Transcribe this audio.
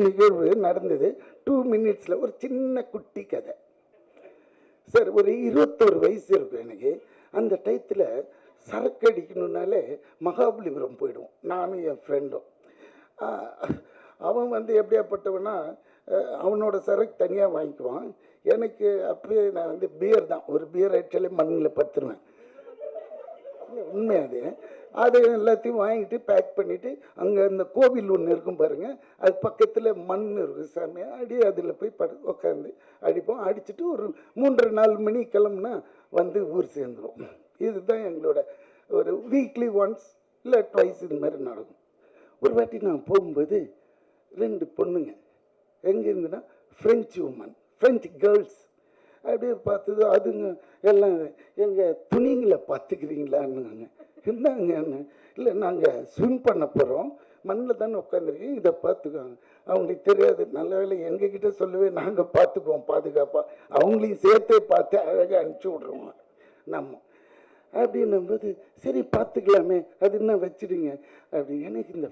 நிகழ்வு நடந்தது 2 மினிட்ஸில். ஒரு சின்ன குட்டி கதை சார். ஒரு 21 வயசு இருக்கும் எனக்கு. அந்த டயத்தில் சரக்கு அடிக்கணுன்னாலே மகாபலிபுரம் போயிடுவோம், நானும் என் ஃப்ரெண்டும். அவன் வந்து எப்படியாப்பட்டவனா, அவனோட சரக்கு தனியாக வாங்கிக்குவான். எனக்கு அப்போயே நான் வந்து பியர் தான், ஒரு பியர் ஆக்சுவலி மண்ணில் படுத்துருவேன். உண்மை அது எல்லாத்தையும் வாங்கிட்டு பேக் பண்ணிவிட்டு, அங்கே இந்த கோவில் ஒன்று இருக்கும் பாருங்கள், அது பக்கத்தில் மண் இருக்கும் சாமி, அடி அதில் போய் உட்காந்து அடிப்போம். அடிச்சுட்டு ஒரு 3-4 மணி கிளம்புனா வந்து ஊர் சேர்ந்துடும். இதுதான் எங்களோட ஒரு வீக்லி ஒன்ஸ் இல்லை ட்வைஸ் இது மாதிரி நடக்கும். ஒரு வாட்டி நான் போகும்போது 2 பொண்ணுங்க எங்கே இருந்துன்னா ஃப்ரெஞ்சு உமன், ஃப்ரெஞ்சு கேர்ள்ஸ். அப்படியே பார்த்தது அதுங்க எல்லாம், எங்கள் துணிங்களை பார்த்துக்கிறீங்களான்னு. இருந்தாங்க இல்லை, நாங்கள் ஸ்விம் பண்ண போகிறோம், மண்ணில் தானே உட்காந்துருக்கீங்க, இதை பார்த்துக்கோங்க. அவங்களுக்கு தெரியாது. நல்ல வேலை எங்ககிட்ட சொல்லவே, நாங்கள் பார்த்துக்குவோம் பாதுகாப்பாக, அவங்களையும் சேர்த்தே பார்த்து அழகாக அனுப்பிச்சி விட்ருவோம் நம்ம. அப்படின்னும்போது சரி பார்த்துக்கலாமே, அது என்ன வச்சுடுங்க அப்படி. எனக்கு இந்த